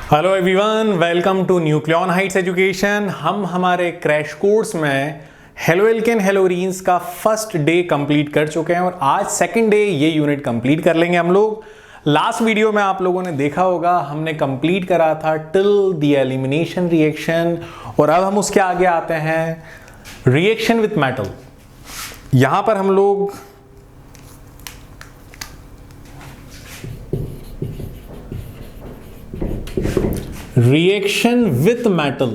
Hello everyone, welcome to Nucleon Heights Education. हम हमारे crash course में हेलोएल्केन हेलोरीन्स का फर्स्ट डे कंप्लीट कर चुके हैं और आज सेकंड डे ये यूनिट कंप्लीट कर लेंगे हम लोग। लास्ट वीडियो में आप लोगों ने देखा होगा हमने कंप्लीट करा था टिल द एलिमिनेशन रिएक्शन और अब हम उसके आगे आते हैं रिएक्शन विथ मेटल। यहां पर हम लोग रिएक्शन विथ मेटल,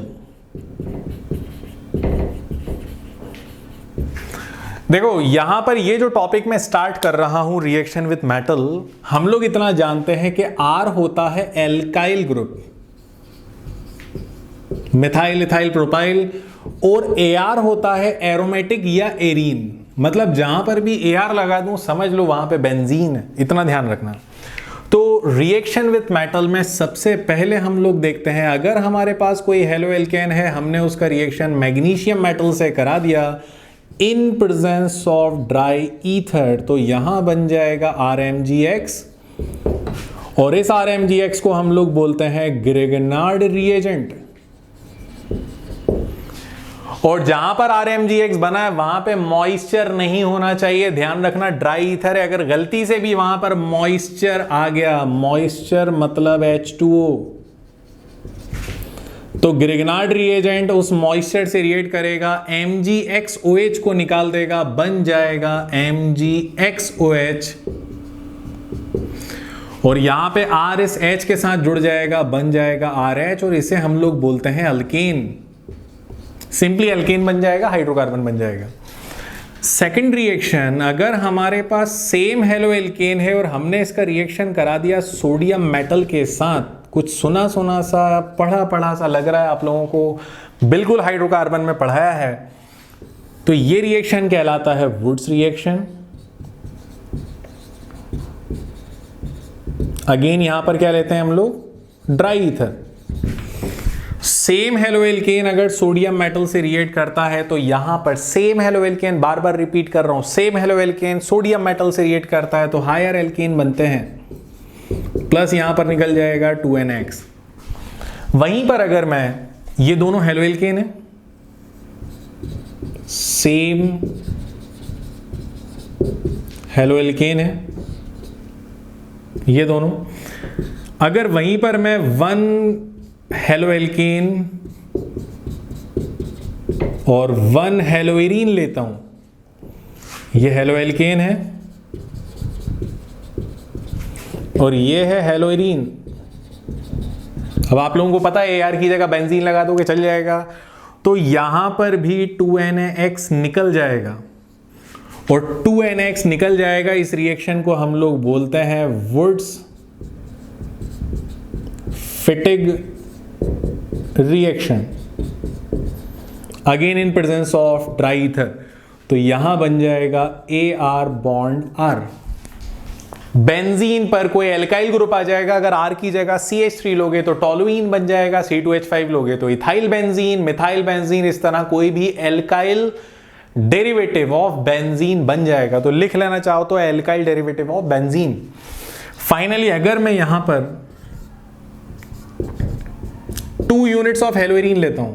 देखो यहां पर ये जो टॉपिक मैं स्टार्ट कर रहा हूं रिएक्शन विथ मेटल, हम लोग इतना जानते हैं कि आर होता है alkyl group, methyl ethyl propyl, और एआर होता है एरोमेटिक या एरीन। मतलब जहां पर भी एआर लगा दूं समझ लो वहां पे बेंजीन है, इतना ध्यान रखना। तो रिएक्शन विथ मेटल में सबसे पहले हम लोग देखते हैं, अगर हमारे पास कोई हेलोएल्केन है, हमने उसका रिएक्शन मैग्नीशियम मेटल से करा दिया इन प्रेजेंस ऑफ ड्राई ईथर, तो यहां बन जाएगा RMgX और इस RMgX को हम लोग बोलते हैं ग्रेगनार्ड रिएजेंट। और जहां पर RMgX बना है वहां पे मॉइस्चर नहीं होना चाहिए, ध्यान रखना। ड्राई ईथर है, अगर गलती से भी वहां पर मॉइस्चर आ गया, मॉइस्चर मतलब H2O, तो ग्रेगनार्ड रिएजेंट उस मॉइस्चर से रिएक्ट करेगा, MgXOH को निकाल देगा, बन जाएगा MgXOH, और यहां पे R इस H के साथ जुड़ जाएगा, बन जाएगा RH, और इसे हम लोग बोलते हैं अल्केन। सिंपली अल्केन बन जाएगा, हाइड्रोकार्बन बन जाएगा। सेकंड रिएक्शन, अगर हमारे पास सेम हेलोएल्केन है और हमने इसका रिएक्शन करा दिया सोडियम मेटल के साथ, कुछ सुना सुना सा, पढ़ा पढ़ा सा लग रहा है आप लोगों को, बिल्कुल हाइड्रोकार्बन में पढ़ाया है, तो ये रिएक्शन कहलाता है वुड्स रिएक्शन। अगेन यहां पर क्या लेते हैं हम लोग, ड्राई ईथर। सेम हेलोएल्केन अगर सोडियम मेटल से रिएक्ट करता है तो यहां पर सेम हेलोएल्केन, बार बार रिपीट कर रहा हूं, सेम हेलोएल्केन सोडियम मेटल से रिएक्ट करता है तो हायर एल्केन बनते हैं, प्लस यहां पर निकल जाएगा 2NX। वहीं पर अगर मैं, ये दोनों हेलोएल्केन है, सेम हेलोएल्केन है ये दोनों, अगर वहीं पर मैं 1 हेलोएल्केन और 1 हेलोएरीन लेता हूं, ये हेलोएल्केन है और ये है हेलोएरीन। अब आप लोगों को पता है AR की जगह बेंजीन लगा दोगे चल जाएगा, तो यहां पर भी 2NX निकल जाएगा, और 2NX निकल जाएगा। इस रिएक्शन को हम लोग बोलते हैं Wurtz Fittig reaction, again in presence of dry ether, तो यहां बन जाएगा AR बॉन्ड R। बेंजीन पर कोई एल्काइल ग्रुप आ जाएगा, अगर R की जगह CH3 लोगे तो टोलुइन बन जाएगा, C2H5 लोगे तो इथाइल बेंजीन, मिथाइल बेंजीन, इस तरह कोई भी एल्काइल डेरिवेटिव ऑफ बेंजीन बन जाएगा। तो लिख लेना चाहो तो alkyl derivative of benzene. Finally अगर मैं यहां पर 2 यूनिट्स ऑफ हेलोएरीन लेता हूं,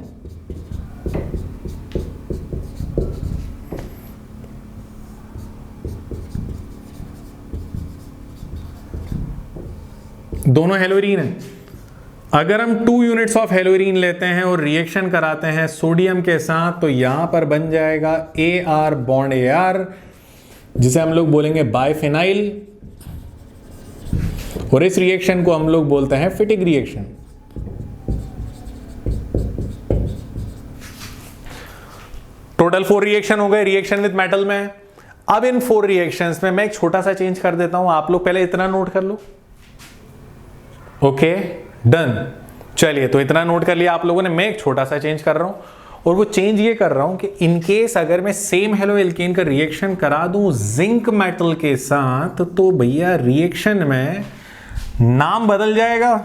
दोनों हेलोएरीन है, अगर हम 2 यूनिट्स ऑफ हेलोएरीन लेते हैं और रिएक्शन कराते हैं सोडियम के साथ, तो यहां पर बन जाएगा AR बॉन्ड AR, जिसे हम लोग बोलेंगे बाइफेनाइल, और इस रिएक्शन को हम लोग बोलते हैं फिटिग रिएक्शन। टोटल 4 रिएक्शन हो गए रिएक्शन विद मेटल में। अब इन 4 रिएक्शंस में मैं एक छोटा सा चेंज कर देता हूं, आप लोग पहले इतना नोट कर लो। ओके डन, चलिए तो इतना नोट कर लिया आप लोगों ने, मैं एक छोटा सा चेंज कर रहा हूं, और वो चेंज ये कर रहा हूं कि इनकेस अगर मैं सेम हेलोएल्केन का रिएक्शन करा दूं जिंक मेटल के साथ, तो भैया रिएक्शन में नाम बदल जाएगा।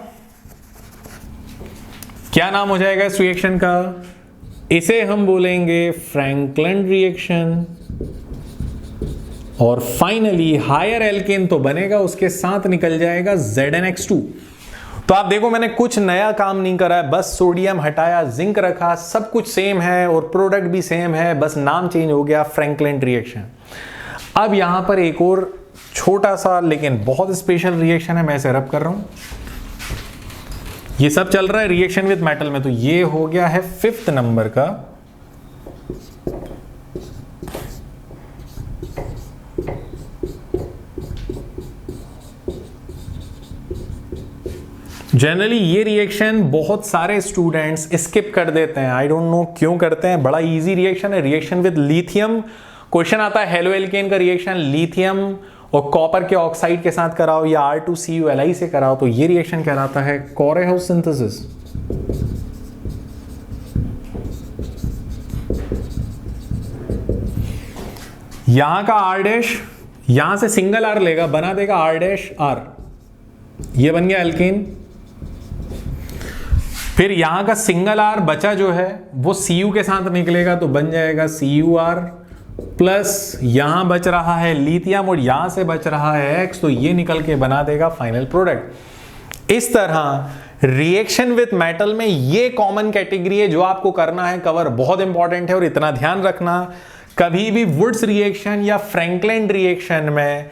क्या नाम हो जाएगा इस रिएक्शन का, इसे हम बोलेंगे फ्रैंकलिन रिएक्शन, और फाइनली हायर एल्केन तो बनेगा, उसके साथ निकल जाएगा ZnX2। तो आप देखो मैंने कुछ नया काम नहीं करा है, बस सोडियम हटाया, जिंक रखा, सब कुछ सेम है और प्रोडक्ट भी सेम है, बस नाम चेंज हो गया, फ्रैंकलिन रिएक्शन। अब यहां पर एक और छोटा सा लेकिन बहुत स्पेशल रिएक्शन है, मैं इसे रब कर रहा हूं। ये सब चल रहा है रिएक्शन विद मेटल में, तो ये हो गया है 5th नंबर का। जनरली ये रिएक्शन बहुत सारे स्टूडेंट्स स्किप कर देते हैं, आई डोंट नो क्यों करते हैं। बड़ा इजी रिएक्शन है, रिएक्शन विद लिथियम। क्वेश्चन आता है हेलो एल्केन का रिएक्शन लिथियम और कॉपर के ऑक्साइड के साथ कराओ या R2CuLi से कराओ, तो ये रिएक्शन कहलाता है कोरेहाउस सिंथेसिस। यहां का R डैश यहां से सिंगल R लेगा, बना देगा R डैश R, ये बन गया एल्केन। फिर यहां का सिंगल R बचा जो है वो Cu के साथ निकलेगा, तो बन जाएगा CuR प्लस यहां बच रहा है लिथियम और यहां से बच रहा है X, तो ये निकल के बना देगा फाइनल प्रोडक्ट। इस तरह रिएक्शन विथ मेटल में ये कॉमन कैटेगरी है जो आपको करना है कवर, बहुत इंपॉर्टेंट है। और इतना ध्यान रखना, कभी भी वुड्स रिएक्शन या फ्रैंकलिन रिएक्शन में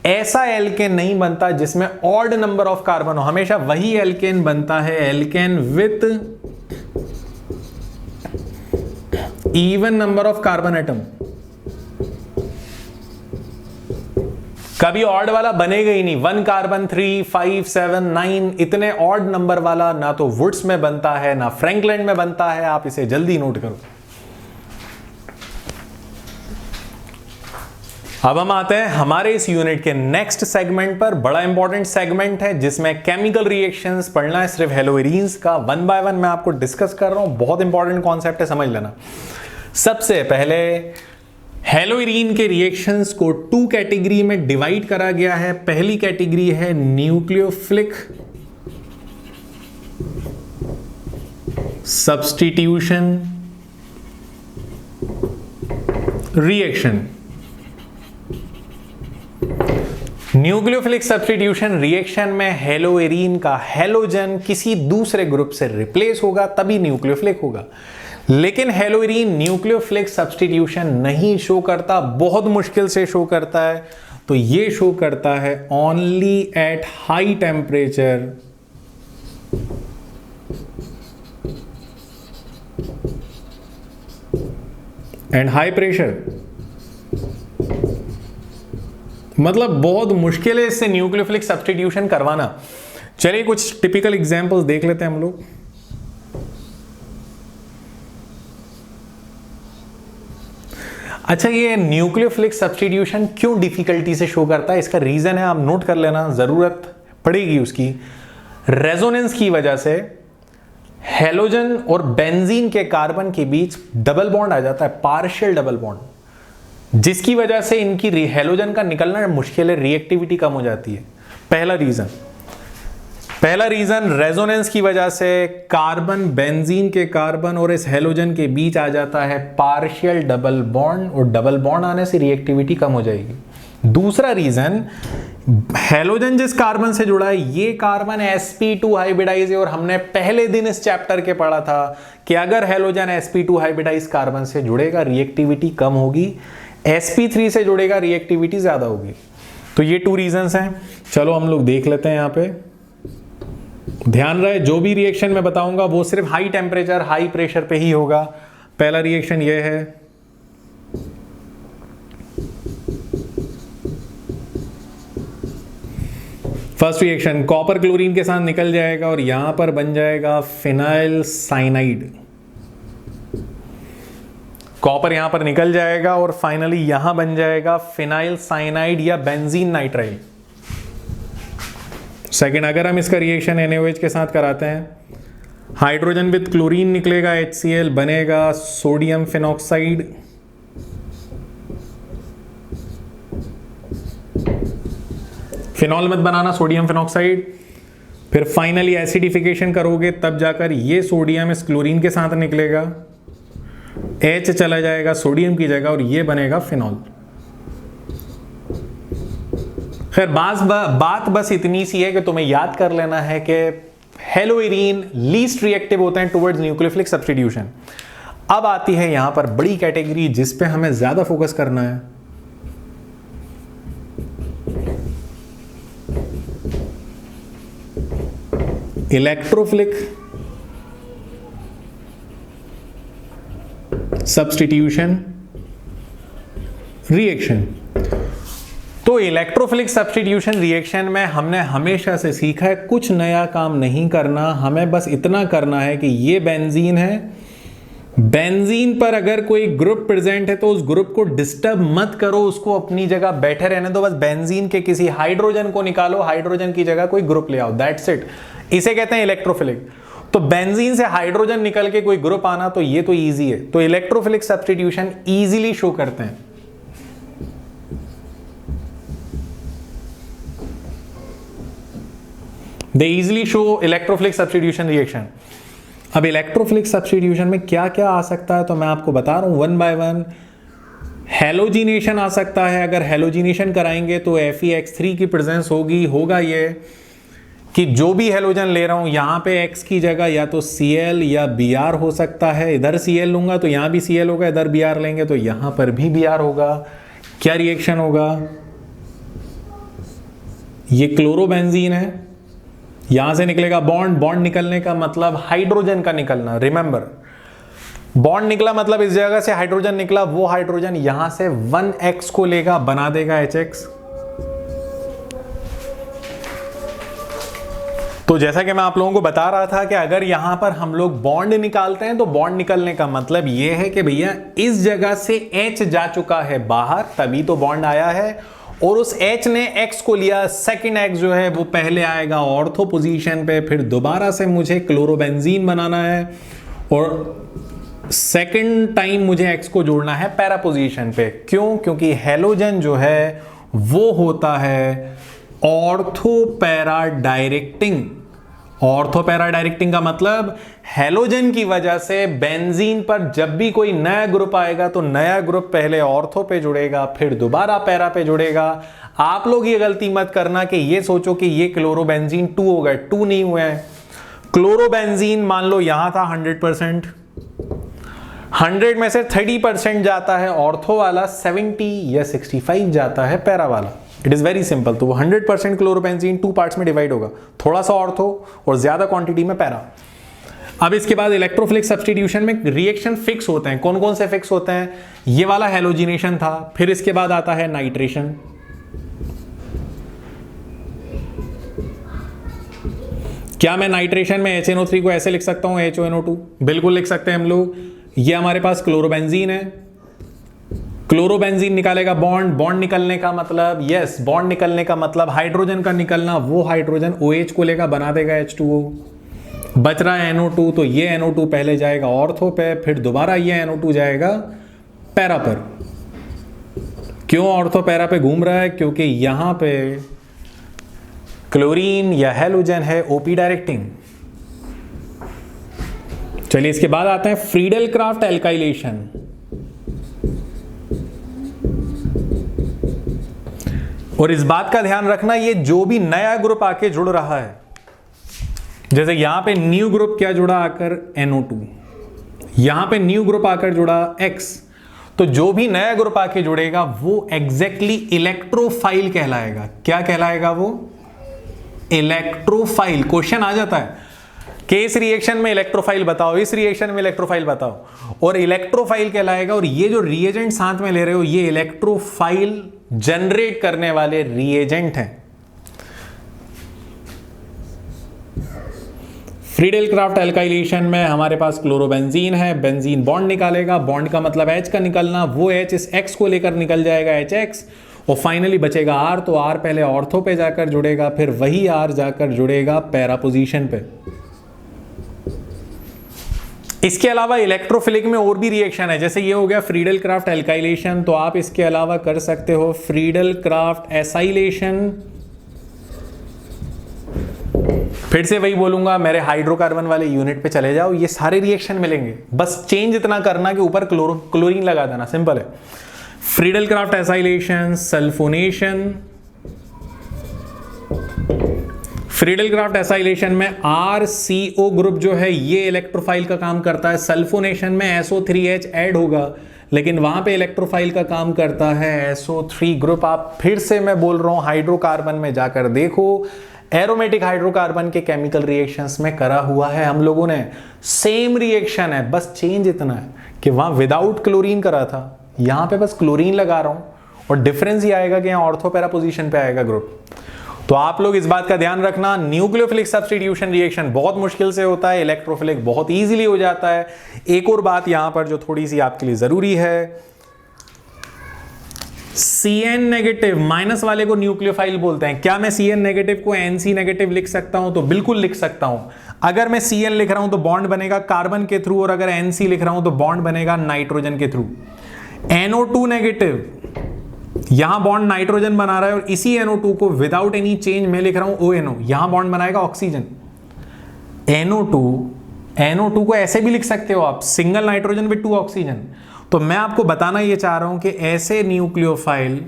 ऐसा एल्केन नहीं बनता जिसमें ऑड नंबर ऑफ कार्बन हो, हमेशा वही एल्केन बनता है alkane with even number of carbon atom. कभी ऑड वाला बनेगा ही नहीं, 1 कार्बन 3 5 7 9 इतने ऑड नंबर वाला ना तो वुड्स में बनता है ना फ्रैंकलिन में बनता है, आप इसे जल्दी नोट करो। अब हम आते हैं हमारे इस यूनिट के नेक्स्ट सेगमेंट पर। बड़ा इंपॉर्टेंट सेगमेंट है जिसमें केमिकल रिएक्शंस पढ़ना है, सिर्फ हेलोइरीन्स का। 1 बाय 1 मैं आपको डिस्कस कर रहा हूं, बहुत इंपॉर्टेंट कॉन्सेप्ट है, समझ लेना। सबसे पहले हेलोइरीन के रिएक्शंस को 2 कैटेगरी में डिवाइड करा गया है। पहली कैटेगरी है nucleophilic substitution reaction. Nucleophilic substitution reaction में हेलोइरीन का हेलोजन किसी दूसरे ग्रुप से रिप्लेस होगा, तभी न्यूक्लियोफिलिक होगा। लेकिन हेलोइरीन न्यूक्लियोफिलिक सब्स्टिट्यूशन नहीं शो करता, बहुत मुश्किल से शो करता है। तो ये शो करता है only at high temperature and high pressure. मतलब बहुत मुश्किल है इससे न्यूक्लियोफिलिक सब्स्टिट्यूशन करवाना। चलिए कुछ टिपिकल एग्जांपल्स देख लेते हैं हम लोग। अच्छा, ये न्यूक्लियोफिलिक सब्स्टिट्यूशन क्यों डिफिकल्टी से शो करता है, इसका रीजन है, आप नोट कर लेना, जरूरत पड़ेगी उसकी। रेजोनेंस की वजह से हेलोजन और बेंजीन के कार्बन के बीच डबल बॉन्ड आ जाता है, पार्शियल डबल बॉन्ड, जिसकी वजह से इनकी हेलोजन का निकलना मुश्किल है, रिएक्टिविटी कम हो जाती है। पहला रीजन रेजोनेंस की वजह से कार्बन बेंजीन के कार्बन और इस हेलोजन के बीच आ जाता है पार्शियल डबल बॉन्ड, और डबल बॉन्ड आने से रिएक्टिविटी कम हो जाएगी। दूसरा रीजन, हेलोजन जिस कार्बन से जुड़ा है ये कार्बन sp2 हाइब्रिडाइज है, और हमने पहले दिन इस चैप्टर के पढ़ा था कि अगर हेलोजन sp2 हाइब्रिडाइज कार्बन से जुड़ेगा रिएक्टिविटी कम होगी, sp3 से जुड़ेगा रिएक्टिविटी ज्यादा होगी। तो ये 2 रीजंस हैं। चलो हम लोग देख लेते हैं। यहां पे ध्यान रहे, जो भी रिएक्शन मैं बताऊंगा वो सिर्फ हाई टेम्परेचर हाई प्रेशर पे ही होगा। पहला रिएक्शन ये है, फर्स्ट रिएक्शन कॉपर क्लोरीन के साथ निकल जाएगा और यहां पर बन जाएगा फिनाइल साइनाइड। कॉपर यहां पर निकल जाएगा और फाइनली यहां बन जाएगा फिनाइल साइनाइड या बेंजीन नाइट्राइल। सेकेंड, अगर हम इसका रिएक्शन NaOH के साथ कराते हैं, हाइड्रोजन विद क्लोरीन निकलेगा HCl, बनेगा सोडियम फिनॉक्साइड। फिनॉल मत बनाना, सोडियम फिनॉक्साइड। फिर फाइनली एसिडिफिकेशन करोगे तब जाकर ये सोडियम इस क्लोरीन के साथ निकलेगा, H चला जाएगा सोडियम की जगह और ये बनेगा फिनॉल। खैर बात बस इतनी सी है कि तुम्हें याद कर लेना है कि हेलोइरीन लीस्ट रिएक्टिव होते हैं टुवर्ड्स न्यूक्लियोफिलिक सब्स्टिट्यूशन। अब आती है यहां पर बड़ी कैटेगरी जिस पे हमें ज्यादा फोकस करना है, इलेक्ट्रोफिलिक सब्स्टिट्यूशन रिएक्शन। तो इलेक्ट्रोफिलिक सब्स्टिट्यूशन रिएक्शन में हमने हमेशा से सीखा है कुछ नया काम नहीं करना, हमें बस इतना करना है कि ये बेंजीन है, बेंजीन पर अगर कोई ग्रुप प्रेजेंट है तो उस ग्रुप को डिस्टर्ब मत करो, उसको अपनी जगह बैठे रहने दो, बस बेंजीन के किसी हाइड्रोजन को निकालो, हाइड्रोजन की जगह कोई ग्रुप ले आओ, दैट्स इट। इसे कहते हैं इलेक्ट्रोफिलिक। तो बेंजीन से हाइड्रोजन निकल के कोई ग्रुप आना तो ये तो इजी है, तो इलेक्ट्रोफिलिक सब्स्टिट्यूशन इजीली शो करते हैं। They easily show electrophilic substitution reaction. अब इलेक्ट्रोफिलिक सब्स्टिट्यूशन में क्या क्या आ सकता है तो मैं आपको बता रहा हूं वन बाय वन। हेलोजिनेशन आ सकता है, अगर हेलोजिनेशन कराएंगे तो Fe(X3) की प्रेजेंस होगा ये कि जो भी हेलोजन ले रहा हूं यहां पे X की जगह या तो Cl या Br हो सकता है। इधर Cl लूंगा तो यहां भी Cl होगा, इधर Br लेंगे तो यहां पर भी Br होगा। क्या रिएक्शन होगा? ये क्लोरोबेंजीन है, यहां से निकलेगा बॉन्ड, बॉन्ड निकलने का मतलब हाइड्रोजन का निकलना। रिमेंबर, बॉन्ड निकला मतलब इस जगह से हाइड्रोजन निकला, वो हाइड्रोजन यहां से 1x को लेगा, बना देगा HX। तो जैसा कि मैं आप लोगों को बता रहा था कि अगर यहां पर हम लोग बॉन्ड निकालते हैं तो बॉन्ड निकलने का मतलब यह है कि भैया इस जगह से H जा चुका है बाहर, तभी तो बॉन्ड आया है, और उस H ने X को लिया, सेकंड X जो है वो पहले आएगा ऑर्थो पोजीशन पे, फिर दोबारा से मुझे क्लोरोबेंजीन बनाना है और सेकंड टाइम मुझे X को जोड़ना है पैरा पोजीशन पे। क्यों? क्योंकि हेलोजन जो है वो होता है ortho para directing. Ortho para directing का मतलब हेलोजन की वजह से बेंजीन पर जब भी कोई नया ग्रुप आएगा तो नया ग्रुप पहले ऑर्थो पे जुड़ेगा, फिर दोबारा पैरा पे जुड़ेगा। आप लोग ये गलती मत करना कि ये सोचो कि ये क्लोरोबेंजीन 2 हो गए, 2 नहीं हुए हैं। क्लोरोबेंजीन मान लो यहां था 100%, 100 में से 30% जाता है ऑर्थो वाला, 70 या 65 जाता है पैरा वाला। It is very simple. तो 100% क्लोरोबेंजीन 2 पार्ट्स में डिवाइड होगा, थोड़ा सा ऑर्थो और ज्यादा क्वांटिटी में पैरा। अब इसके बाद इलेक्ट्रोफिलिक सब्स्टिट्यूशन में रिएक्शन फिक्स होते हैं। कौन कौन से फिक्स होते हैं? ये वाला हेलोजिनेशन था, फिर इसके बाद आता है नाइट्रेशन, क्या मैं नाइट्रेशन में HNO3 को ऐसे लिख सकता हूं HONO2? बिल्कुल लिख सकते हैं हम लोग। ये हमारे पास क्लोरोबेंजीन है, क्लोरोबेंजीन निकालेगा बॉन्ड, बॉन्ड निकलने का मतलब बॉन्ड निकलने का मतलब हाइड्रोजन का निकलना, वो हाइड्रोजन OH को लेगा, बना देगा H2O। बच रहा है NO2, तो ये NO2 पहले जाएगा ऑर्थो पे, फिर दोबारा ये NO2 जाएगा पैरा पर। क्यों ऑर्थो पैरा पे घूम रहा है? क्योंकि यहां पे क्लोरीन या हेलोजन है OP डायरेक्टिंग। चलिए इसके बाद आते हैं फ्रीडल क्राफ्ट एल्काइलेशन। और इस बात का ध्यान रखना, ये जो भी नया ग्रुप आके जुड़ रहा है, जैसे यहां पे न्यू ग्रुप क्या जुड़ा आकर NO2, यहां पे न्यू ग्रुप आकर जुड़ा X, तो जो भी नया ग्रुप आके जुड़ेगा वो एग्जैक्टली इलेक्ट्रोफाइल कहलाएगा। क्या कहलाएगा वो? इलेक्ट्रोफाइल। क्वेश्चन आ जाता है कि इस रिएक्शन में इलेक्ट्रोफाइल बताओ, इस रिएक्शन में इलेक्ट्रोफाइल बताओ, और इलेक्ट्रोफाइल कहलाएगा। और ये जो रिएजेंट साथ में ले रहे हो ये इलेक्ट्रोफाइल जनरेट करने वाले रिएजेंट हैं। फ्रीडल क्राफ्ट एल्काइलेशन में हमारे पास क्लोरोबेंजीन है, बेंजीन बॉन्ड निकालेगा, बॉन्ड का मतलब H का निकलना, वो H इस X को लेकर निकल जाएगा HX, और फाइनली बचेगा R, तो R पहले ऑर्थो पे जाकर जुड़ेगा, फिर वही R जाकर जुड़ेगा पैरा पोजीशन पे। इसके अलावा इलेक्ट्रोफिलिक में और भी रिएक्शन है, जैसे ये हो गया फ्रीडल क्राफ्ट एल्काइलेशन, तो आप इसके अलावा कर सकते हो फ्रीडल क्राफ्ट एसाइलेशन। फिर से वही बोलूंगा, मेरे हाइड्रोकार्बन वाले यूनिट पे चले जाओ, ये सारे रिएक्शन मिलेंगे, बस चेंज इतना करना कि ऊपर क्लोरीन लगा देना, सिंपल है। Friedel Crafts acylation, sulphonation, Friedel Crafts acylation में RCO ग्रुप जो है ये इलेक्ट्रोफाइल का काम करता है। सल्फोनेशन में SO3H ऐड होगा, लेकिन वहां पे इलेक्ट्रोफाइल का काम करता है SO3 ग्रुप। आप फिर से मैं बोल रहा हूं, हाइड्रोकार्बन में जाकर देखो, एरोमेटिक हाइड्रोकार्बन के केमिकल रिएक्शंस में करा हुआ है हम लोगों ने। सेम रिएक्शन है, बस चेंज इतना है कि वहां विदाउट क्लोरीन करा था, यहां पे बस क्लोरीन लगा रहा हूं, और डिफरेंस ही आएगा कि यहां ऑर्थोपैरा पोजीशन पे आएगा ग्रुप। तो आप लोग इस बात का ध्यान रखना, न्यूक्लियोफिलिक सब्स्टिट्यूशन रिएक्शन बहुत मुश्किल से होता है, इलेक्ट्रोफिलिक बहुत इजीली हो जाता है। एक और बात यहां पर जो थोड़ी सी आपके लिए जरूरी है, Cn नेगेटिव माइनस वाले को न्यूक्लियोफाइल बोलते हैं। क्या मैं Cn नेगेटिव को Nc नेगेटिव लिख सकता हूं? तो बिल्कुल लिख सकता हूं। अगर मैं Cn लिख रहा हूं तो बॉन्ड बनेगा कार्बन के थ्रू, और अगर Nc लिख रहा हूं तो बॉन्ड बनेगा नाइट्रोजन के थ्रू। NO2 नेगेटिव, यहां बॉन्ड नाइट्रोजन बना रहा है, और इसी NO2 को विदाउट एनी चेंज मैं लिख रहा हूं ONO, यहां बॉन्ड बनाएगा ऑक्सीजन। NO2 को ऐसे भी लिख सकते हो आप, सिंगल नाइट्रोजन विद 2 ऑक्सीजन। तो मैं आपको बताना ये चाह रहा हूं कि ऐसे न्यूक्लियोफाइल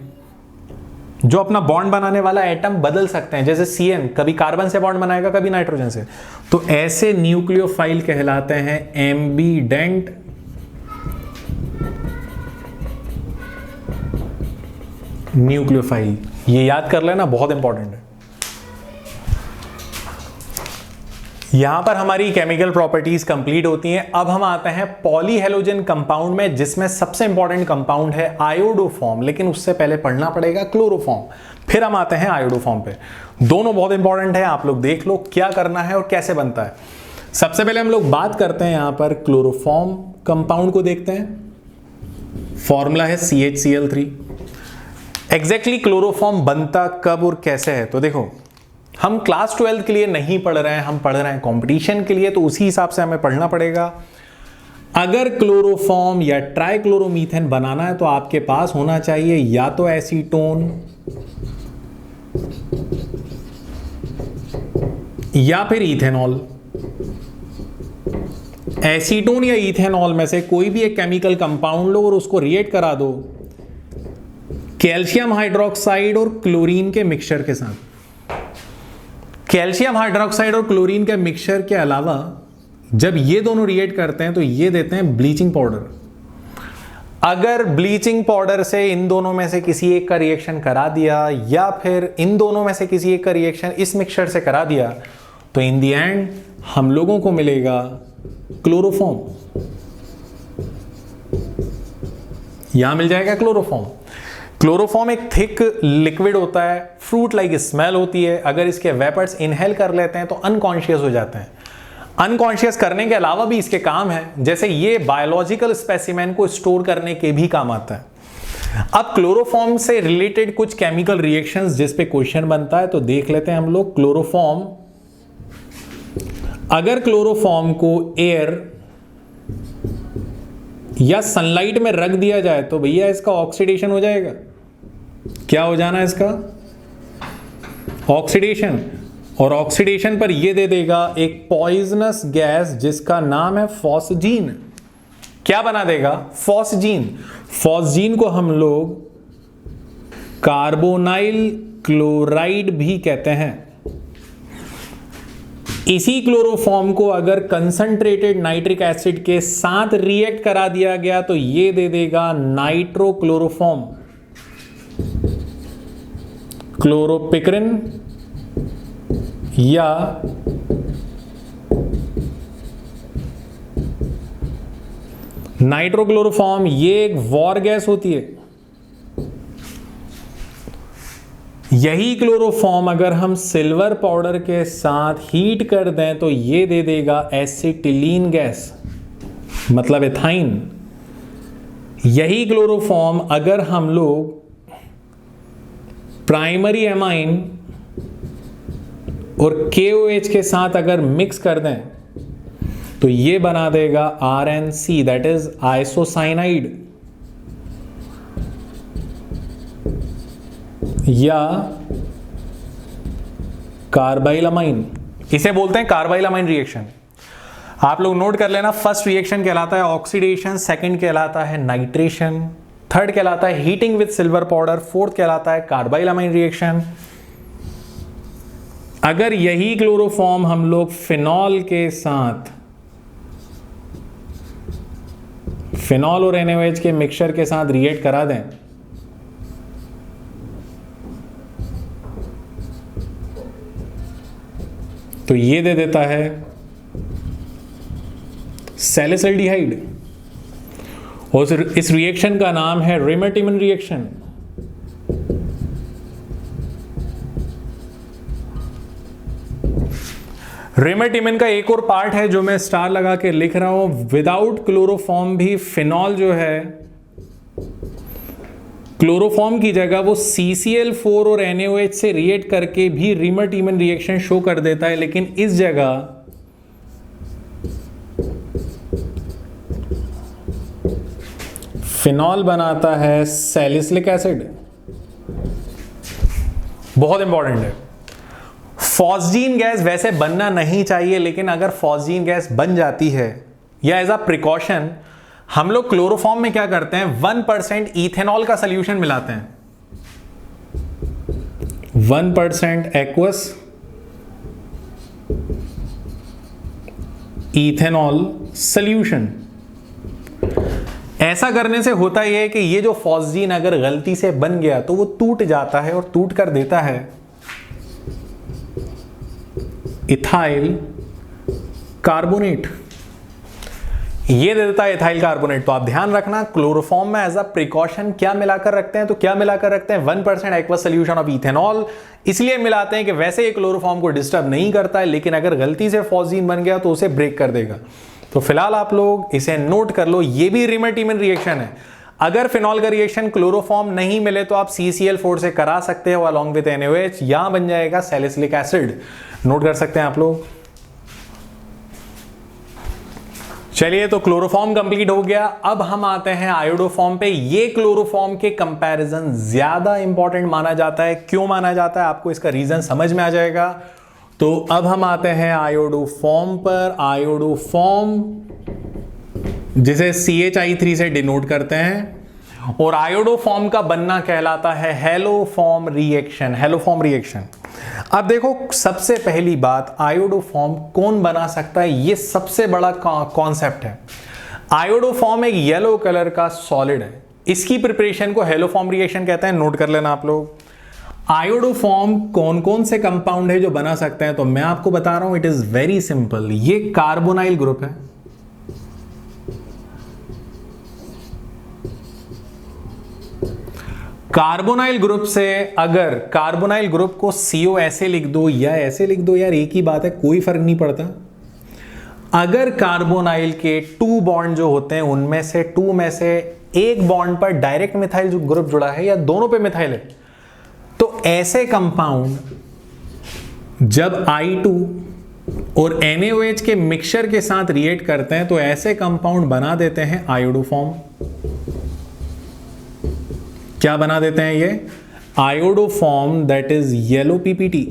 जो अपना बॉन्ड बनाने वाला एटम बदल सकते हैं, जैसे Cn कभी कार्बन से बॉन्ड बनाएगा, कभी नाइट्रोजन से, तो ऐसे न्यूक्लियोफाइल कहलाते हैं एम्बीडेंट न्यूक्लियोफाइल। ये याद कर लेना, बहुत इंपॉर्टेंट है। यहां पर हमारी केमिकल प्रॉपर्टीज कंप्लीट होती हैं। अब हम आते हैं पॉलीहेलोजन कंपाउंड में, जिसमें सबसे इंपॉर्टेंट कंपाउंड है आयोडोफॉर्म, लेकिन उससे पहले पढ़ना पड़ेगा क्लोरोफॉर्म, फिर हम आते हैं आयोडोफॉर्म पे। दोनों बहुत इंपॉर्टेंट है, आप लोग देख लो क्या करना है और कैसे बनता है। सबसे पहले हम लोग बात करते हैं यहां पर क्लोरोफॉर्म कंपाउंड को देखते हैं। फॉर्मूला है CHCl3। एग्जैक्टली क्लोरोफॉर्म बनता कब और कैसे है, तो देखो, हम क्लास 12 के लिए नहीं पढ़ रहे हैं, हम पढ़ रहे हैं कंपटीशन के लिए, तो उसी हिसाब से हमें पढ़ना पड़ेगा। अगर क्लोरोफॉर्म या ट्राइक्लोरोमीथेन बनाना है तो आपके पास होना चाहिए या तो एसीटोन या फिर इथेनॉल। एसीटोन या इथेनॉल में से कोई भी एक केमिकल कंपाउंड लो और उसको रिएक्ट करा दो कैल्शियम हाइड्रोक्साइड और क्लोरीन के मिक्सचर के साथ। कैल्शियम हाइड्रोक्साइड और क्लोरीन के मिक्सचर के अलावा जब ये दोनों रिएक्ट करते हैं तो ये देते हैं ब्लीचिंग पाउडर। अगर ब्लीचिंग पाउडर से इन दोनों में से किसी एक का रिएक्शन करा दिया, या फिर इन दोनों में से किसी एक का रिएक्शन इस मिक्सचर से करा दिया, तो इन दी एंड हम लोगों को मिलेगा क्लोरोफॉर्म। यहां मिल जाएगा क्लोरोफॉर्म। क्लोरोफॉर्म एक थिक लिक्विड होता है, फ्रूट लाइक स्मेल होती है। अगर इसके वेपर्स इनहेल कर लेते हैं तो अनकॉन्शियस हो जाते हैं। अनकॉन्शियस करने के अलावा भी इसके काम है, जैसे ये बायोलॉजिकल स्पेसिमेन को स्टोर करने के भी काम आता है। अब क्लोरोफॉर्म से रिलेटेड कुछ केमिकल रिएक्शंस जिस पे क्वेश्चन बनता है, तो देख लेते हैं हम लोग। क्लोरोफॉर्म, अगर क्लोरोफॉर्म को एयर या सनलाइट में रख दिया जाए तो भैया इसका ऑक्सीडेशन हो जाएगा। क्या हो जाना है इसका? ऑक्सीडेशन। और ऑक्सीडेशन पर ये दे देगा एक पॉइजनस गैस जिसका नाम है फॉस्जीन। क्या बना देगा? फॉस्जीन। फॉस्जीन को हम लोग कार्बोनाइल क्लोराइड भी कहते हैं। इसी क्लोरोफॉर्म को अगर कंसंट्रेटेड नाइट्रिक एसिड के साथ रिएक्ट करा दिया गया तो ये दे देगा नाइट्रोक्लोरोफॉर्म। क्लोरोपिक्रिन या नाइट्रोक्लोरोफॉर्म, ये एक वॉर गैस होती है। यही क्लोरोफॉर्म अगर हम सिल्वर पाउडर के साथ हीट कर दें तो ये दे देगा एसिटिलीन गैस, मतलब एथाइन। यही क्लोरोफॉर्म अगर हम लोग प्राइमरी एमाइन और KOH के साथ अगर मिक्स कर दें तो ये बना देगा RNC, दैट इज आइसोसाइनाइड, या कार्बाइलामाइन। इसे बोलते हैं कार्बाइलामाइन रिएक्शन। आप लोग नोट कर लेना, फर्स्ट रिएक्शन कहलाता है ऑक्सीडेशन, सेकंड कहलाता है नाइट्रेशन, थर्ड कहलाता है heating with silver powder, fourth कहलाता है कार्बाइलामाइन रिएक्शन। अगर यही क्लोरोफॉर्म हम लोग फिनॉल के साथ, फिनॉल और NaOH के मिक्सचर के साथ रिएक्ट करा दें तो ये दे देता है सैलिसिल्डिहाइड, और इस रिएक्शन का नाम है रिमर-टिमन रिएक्शन। रिमर-टिमन का एक और पार्ट है जो मैं स्टार लगा के लिख रहा हूं, विदाउट क्लोरोफॉर्म भी फिनॉल जो है क्लोरोफॉर्म की जगह वो CCl4 और NaOH से रिएक्ट करके भी रिमर-टिमन रिएक्शन शो कर देता है, लेकिन इस जगह फिनॉल बनाता है सैलिसिलिक एसिड। बहुत इंपॉर्टेंट है। फॉस्जीन गैस वैसे बनना नहीं चाहिए, लेकिन अगर फॉस्जीन गैस बन जाती है या एज अ प्रिकॉशन हम लोग क्लोरोफॉर्म में क्या करते हैं, 1% इथेनॉल का सोल्यूशन मिलाते हैं, 1% एक्वस इथेनॉल सोल्यूशन। ऐसा करने से होता यह है कि ये जो फॉस्जीन अगर गलती से बन गया तो वो टूट जाता है और टूट कर देता है इथाइल कार्बोनेट, ये दे देता है इथाइल कार्बोनेट। तो आप ध्यान रखना क्लोरोफॉर्म में एज अ प्रिकॉशन क्या मिलाकर रखते हैं, तो क्या मिलाकर रखते हैं 1% एक्वस सोल्यूशन ऑफ इथेनॉल। इसलिए मिलाते हैं कि वैसे ये क्लोरोफॉर्म को डिस्टर्ब नहीं करता है, लेकिन अगर गलती से फॉस्जीन बन गया तो उसे ब्रेक कर देगा। तो फिलहाल आप लोग इसे नोट कर लो, ये भी रिमर-टिमन रिएक्शन है। अगर फिनॉल का रिएक्शन क्लोरोफॉर्म नहीं मिले तो आप CCl4 से करा सकते हो अलॉन्ग विद NaOH, यहां बन जाएगा सैलिसिलिक एसिड। नोट कर सकते हैं आप लोग। चलिए, तो क्लोरोफॉर्म कंप्लीट हो गया। अब हम आते हैं आयोडोफॉर्म पे। ये क्लोरोफॉर्म के कंपैरिजन ज्यादा इंपॉर्टेंट माना जाता है। क्यों माना जाता है, आपको इसका रीजन समझ में आ जाएगा। तो अब हम आते हैं आयोडोफॉर्म पर। आयोडोफॉर्म जिसे CHI3 से डिनोट करते हैं, और आयोडोफॉर्म का बनना कहलाता है हेलोफॉर्म रिएक्शन। Haloform reaction. अब देखो, सबसे पहली बात, आयोडोफॉर्म कौन बना सकता है, ये सबसे बड़ा कॉन्सेप्ट है। आयोडोफॉर्म एक येलो कलर का सॉलिड है, इसकी प्रिपरेशन को हेलोफॉर्म रिएक्शन कहते हैं। नोट कर लेना आप लोग। आयोडोफॉर्म कौन कौन से कंपाउंड है जो बना सकते हैं, तो मैं आपको बता रहा हूं, इट इज वेरी सिंपल। ये कार्बोनाइल ग्रुप है, कार्बोनाइल ग्रुप से अगर कार्बोनाइल ग्रुप को CO ऐसे लिख दो या ऐसे लिख दो, यार एक ही बात है, कोई फर्क नहीं पड़ता। अगर कार्बोनाइल के 2 बॉन्ड जो होते हैं उनमें से 2 में से एक बॉन्ड पर डायरेक्ट मिथाइल जो ग्रुप जुड़ा है या दोनों पे मिथाइल है, तो ऐसे कंपाउंड जब I2 और NaOH के मिक्सचर के साथ रिएक्ट करते हैं तो ऐसे कंपाउंड बना देते हैं आयोडोफॉर्म। क्या बना देते हैं ये? Iodoform, that is yellow PPT।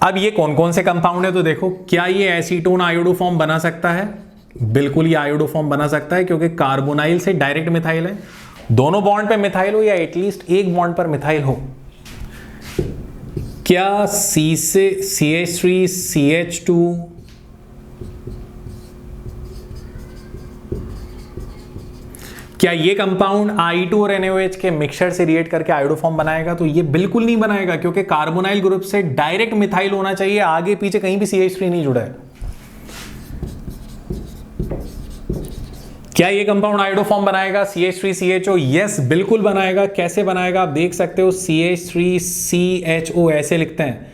अब ये कौन कौन से कंपाउंड है, तो देखो, क्या ये एसीटोन आयोडोफॉर्म बना सकता है? बिल्कुल ये आयोडोफॉर्म बना सकता है, क्योंकि कार्बोनाइल से डायरेक्ट मिथाइल है। दोनों बॉन्ड पे मिथाइल हो या एटलीस्ट एक बॉन्ड पर मिथाइल हो। क्या C से CH3 CH2 क्या ये कंपाउंड I2 और NaOH के मिक्सचर से रिएक्ट करके आयोडोफॉर्म बनाएगा? तो ये बिल्कुल नहीं बनाएगा, क्योंकि कार्बोनाइल ग्रुप से डायरेक्ट मिथाइल होना चाहिए, आगे पीछे कहीं भी CH3 नहीं जुड़ा है। क्या ये कंपाउंड आयोडोफॉर्म बनाएगा CH3 CHO? यस, बिल्कुल बनाएगा। कैसे बनाएगा आप देख सकते हो, CH3 CHO ऐसे लिखते हैं।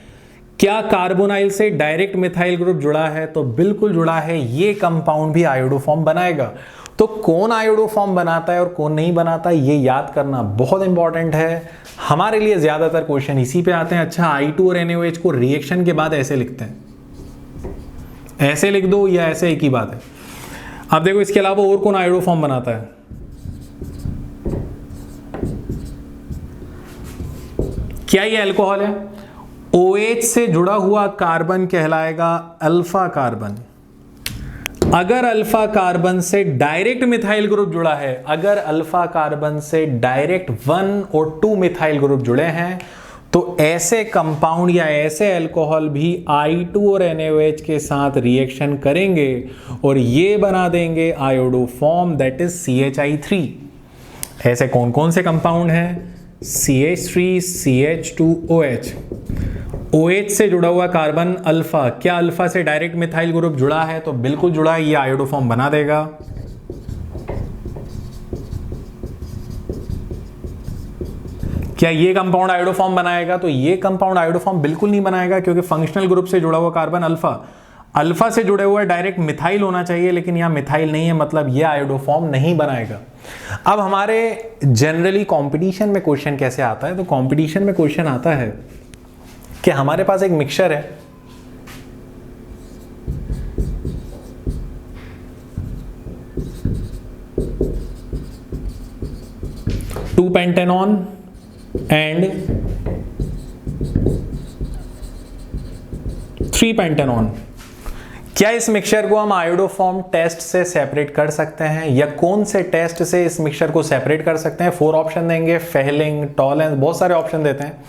क्या कार्बोनाइल से डायरेक्ट मिथाइल ग्रुप जुड़ा है? तो बिल्कुल जुड़ा है, ये कंपाउंड भी आयोडोफॉर्म बनाएगा। तो कौन आयोडोफॉर्म बनाता है और कौन नहीं बनाता, ये याद करना बहुत इंपॉर्टेंट है हमारे लिए। ज्यादातर क्वेश्चन इसी पे आते हैं। अच्छा, I2 और NaOH को रिएक्शन के बाद ऐसे लिखते हैं, ऐसे लिख दो या ऐसे, एक ही बात है। अब देखो, इसके अलावा और कौन आयोडोफॉर्म बनाता है? क्या ये अल्कोहल है? OH से जुड़ा हुआ कार्बन कहलाएगा अल्फा कार्बन। अगर अल्फा कार्बन से डायरेक्ट मिथाइल ग्रुप जुड़ा है, अगर अल्फा कार्बन से डायरेक्ट 1 और 2 मिथाइल ग्रुप जुड़े हैं, तो ऐसे कंपाउंड या ऐसे अल्कोहल भी I2 और NaOH के साथ रिएक्शन करेंगे और ये बना देंगे आयोडोफॉर्म, दैट इज CH3। ऐसे कौन कौन से कंपाउंड हैं? CH3, CH2OH। OH से जुड़ा हुआ कार्बन अल्फा, क्या अल्फा से डायरेक्ट मिथाइल ग्रुप जुड़ा है? तो बिल्कुल जुड़ा है, ये आयोडोफॉर्म बना देगा। क्या ये कंपाउंड आयोडोफॉर्म बनाएगा? तो ये कंपाउंड आयोडोफॉर्म बिल्कुल नहीं बनाएगा, क्योंकि फंक्शनल ग्रुप से जुड़ा हुआ कार्बन अल्फा से जुड़े हुआ डायरेक्ट मिथाइल होना चाहिए, लेकिन यहां मिथाइल नहीं है, मतलब ये आयोडोफॉर्म नहीं बनाएगा। अब हमारे जनरली कंपटीशन में क्वेश्चन कैसे आता है? तो कंपटीशन में क्वेश्चन आता है कि हमारे पास एक मिक्सचर है, टू पेंटेनॉन एंड 3 पेंटेनॉन। क्या इस मिक्सचर को हम आयोडोफॉर्म टेस्ट से सेपरेट कर सकते हैं, या कौन से टेस्ट से इस मिक्सचर को सेपरेट कर सकते हैं? 4 ऑप्शन देंगे, फेहलिंग, टॉलेंस, बहुत सारे ऑप्शन देते हैं।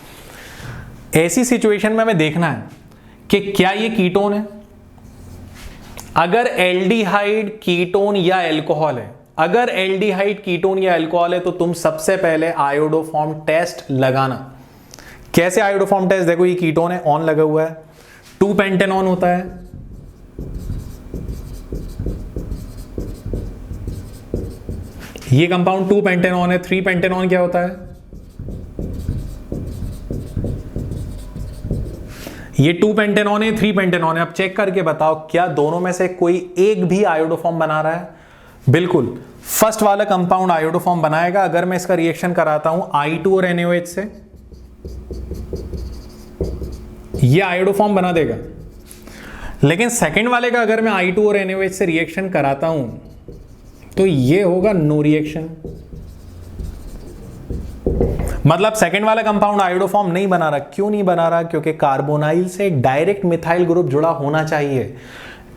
ऐसी सिचुएशन में हमें देखना है कि क्या ये कीटोन है। अगर एल्डिहाइड कीटोन या एल्कोहल है, अगर एल्डिहाइड कीटोन या अल्कोहल है, तो तुम सबसे पहले आयोडोफॉर्म टेस्ट लगाना। कैसे आयोडोफॉर्म टेस्ट? देखो ये कीटोन है, ऑन लगा हुआ है, 2 पेंटेनॉन होता है, ये कंपाउंड 2 पेंटेनॉन है। 3 पेंटेनॉन क्या होता है? ये 2 पेंटेनॉन है, 3 पेंटेनॉन है। अब चेक करके बताओ क्या दोनों में से कोई एक भी आयोडोफॉर्म बना रहा है? बिल्कुल, फर्स्ट वाला कंपाउंड आयोडोफॉर्म बनाएगा। अगर मैं इसका रिएक्शन कराता हूं I2 और NaOH से, ये आयोडोफॉर्म बना देगा। लेकिन सेकंड वाले का अगर मैं I2 और NaOH से रिएक्शन कराता हूं तो ये होगा नो रिएक्शन। मतलब सेकंड वाला कंपाउंड आयोडोफॉर्म नहीं बना रहा। क्यों नहीं बना रहा? क्योंकि कार्बोनाइल से डायरेक्ट मिथाइल ग्रुप जुड़ा होना चाहिए।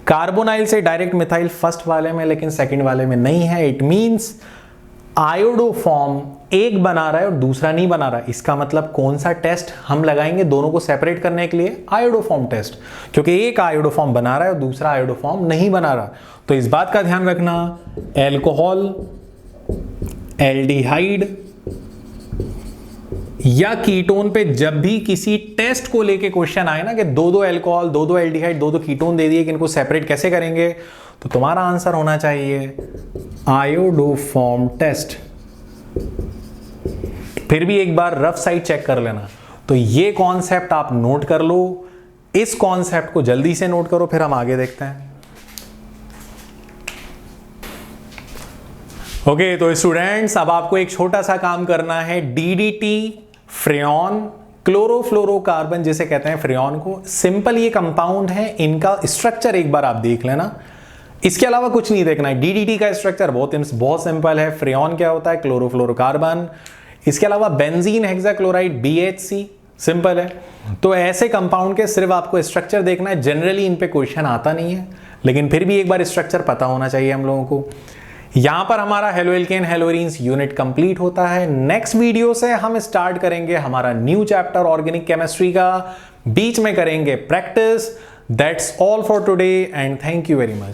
कार्बोनाइल से डायरेक्ट मिथाइल फर्स्ट वाले में, लेकिन सेकंड वाले में नहीं है। इट मींस आयोडोफॉर्म एक बना रहा है और दूसरा नहीं बना रहा। इसका मतलब कौन सा टेस्ट हम लगाएंगे दोनों को सेपरेट करने के लिए? आयोडोफॉर्म टेस्ट, क्योंकि एक आयोडोफॉर्म बना रहा है और दूसरा आयोडोफॉर्म नहीं बना रहा। तो इस बात का ध्यान रखना, एल्कोहल, एल्डिहाइड या कीटोन पे जब भी किसी टेस्ट को लेके क्वेश्चन आए ना कि दो एल्कोहल, दो एल्डिहाइड, दो कीटोन दे दिए कि इनको सेपरेट कैसे करेंगे, तो तुम्हारा आंसर होना चाहिए आयोडोफॉर्म टेस्ट। फिर भी एक बार रफ साइड चेक कर लेना। तो ये कॉन्सेप्ट आप नोट कर लो, इस कॉन्सेप्ट को जल्दी से नोट करो, फिर हम आगे देखते हैं। ओके, तो स्टूडेंट्स अब आपको एक छोटा सा काम करना है। DDT, फ्रेऑन, क्लोरोफ्लोरोकार्बन जिसे कहते हैं फ्रेऑन को, सिंपल ये कंपाउंड है, इनका स्ट्रक्चर एक बार आप देख लेना। इसके अलावा कुछ नहीं देखना है। DDT का स्ट्रक्चर बहुत सिंपल है। फ्रेऑन क्या होता है? क्लोरोफ्लोरोकार्बन। इसके अलावा बेंजीन हेक्साक्लोराइड BHC, सिंपल है। तो ऐसे कंपाउंड के सिर्फ आपको स्ट्रक्चर देखना है। जनरली इन पे क्वेश्चन आता नहीं है, लेकिन फिर भी एक बार स्ट्रक्चर पता होना चाहिए हम लोगों को। यहां पर हमारा हेलोएल्केन हेलोइरिन्स यूनिट कंप्लीट होता है। नेक्स्ट वीडियो से हम स्टार्ट करेंगे हमारा न्यू चैप्टर ऑर्गेनिक केमिस्ट्री का। बीच में करेंगे practice. That's all for today and thank you very much.